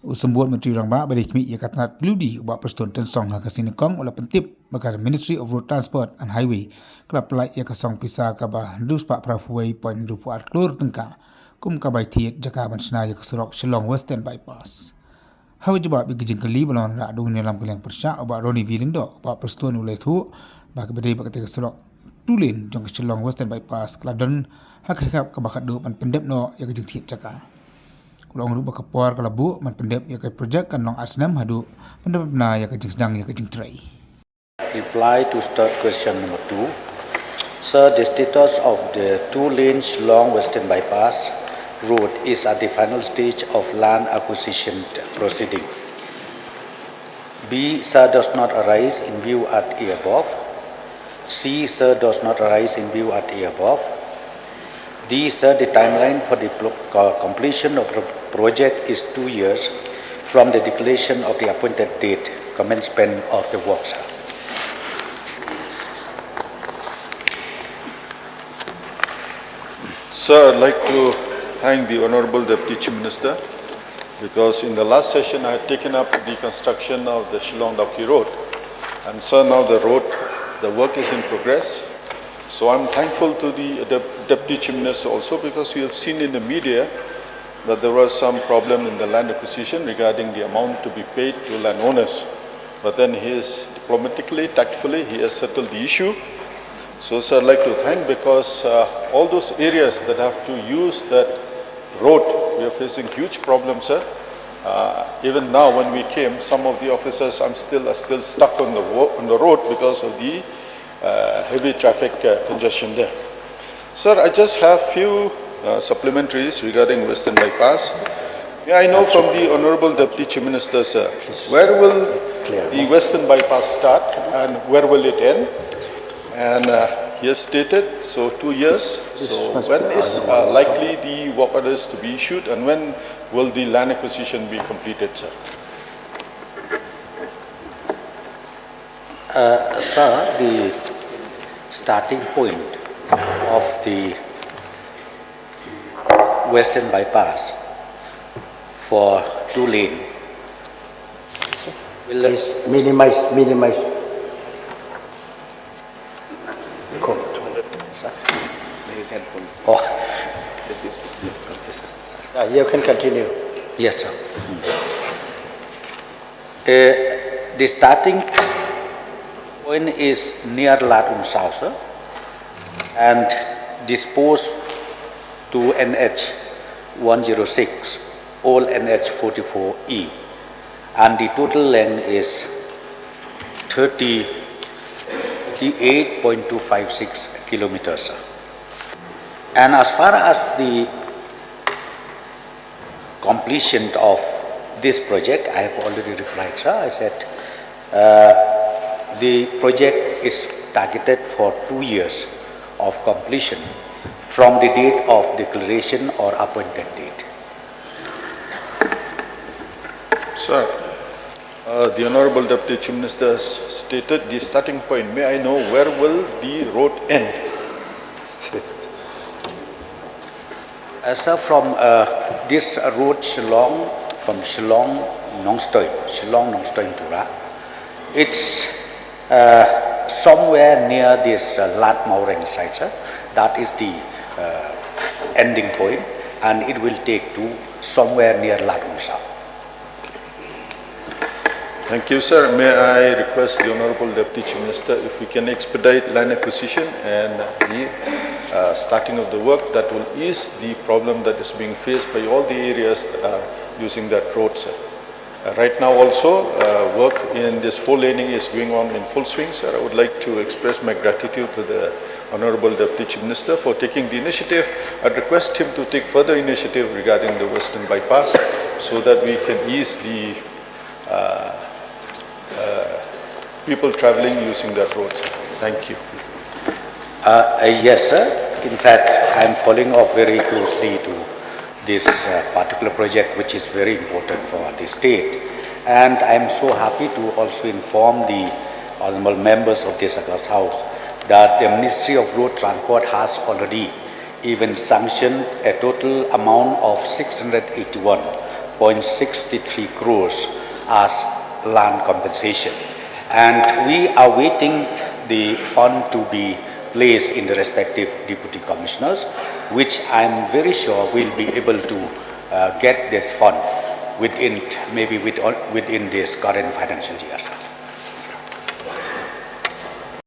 Usambut Menteri Rangba bagi kami ia kata peludi ubah persatuan tensong hak sinekong oleh pentip bakal Ministry of Road Transport and Highway kelap pelai ia kasong pisah kabah dus pak prafuai point rupuat klur tengka kum kabai tiet jaka bansna ia Surok Shillong Western Bypass. Hawa jebak bagi jengkeli balon rak Nongïalam ke Liang Pyrshah ubah Roni Vilindok ubah persatuan ulai tu bagi bedai bagi Surok Tulin jong Shillong Western Bypass keladon hak kabakat du pan pendep no ia kejeng tiet jaka. Kalau orang rupa kapor kalau bu, man pendep ya ke projek kan long asnam hadu pendep na ya kejeng sedang ya kejeng try. Reply to question number 2. Sir, the status of the 2-lane Shillong Western Bypass road is at the final stage of land acquisition proceeding. B. Sir, does not arise in view at A above. C. Sir, does not arise in view at A above. D. Sir, the timeline for the completion of the project is 2 years from the declaration of the appointed date, commencement of the works. Sir, I'd like to thank the Honorable Deputy Chief Minister because in the last session I had taken up the construction of the Shillong Road, and sir, now the work is in progress. So I'm thankful to the Deputy Chief Minister also because we have seen in the media that there was some problem in the land acquisition regarding the amount to be paid to landowners. But then he is diplomatically, tactfully, he has settled the issue. So sir, I'd like to thank because all those areas that have to use that road, we are facing huge problems, sir. Even now when we came, some of the officers are still stuck on the road because of the heavy traffic congestion there. Sir, I just have few supplementaries regarding Western Bypass. I know from the Honorable Deputy Chief Minister, sir, where will the Western Bypass start and where will it end? And he has stated, so 2 years. So when is likely the work orders to be issued and when will the land acquisition be completed, sir? Sir, the starting point of the Western Bypass for 2-lane will minimize. Oh. You can continue. Yes, sir. The starting point is near Lat South, sir, and disposed to NH 106, all NH 44E, and the total length is 38.256 kilometers. Sir. And as far as the completion of this project, I have already replied, sir. I said the project is targeted for 2 years of completion from the date of declaration or appointed date. Sir, the Honorable Deputy Chief Minister has stated the starting point. May I know where will the road end? Sir, from this road Shillong, from Shillong Nongstoin to Ra, it's somewhere near this Lat Maureng site, sir. That is the ending point, and it will take to somewhere near Lat South. Thank you, sir. May I request the Honorable Deputy Chief Minister if we can expedite land acquisition and the starting of the work that will ease the problem that is being faced by all the areas that are using that road, sir. Right now also, work in this 4-laning is going on in full swing, sir. I would like to express my gratitude to the Honorable Deputy Chief Minister for taking the initiative. I'd request him to take further initiative regarding the Western Bypass so that we can ease the people traveling using that road, sir. Thank you. Yes, sir. In fact, I am following up very closely to this particular project, which is very important for the state. And I am so happy to also inform the honorable members of this August House that the Ministry of Road Transport has already even sanctioned a total amount of 681 0.63 crores as land compensation. And we are waiting the fund to be placed in the respective deputy commissioners, which I'm very sure will be able to get this fund within this current financial year.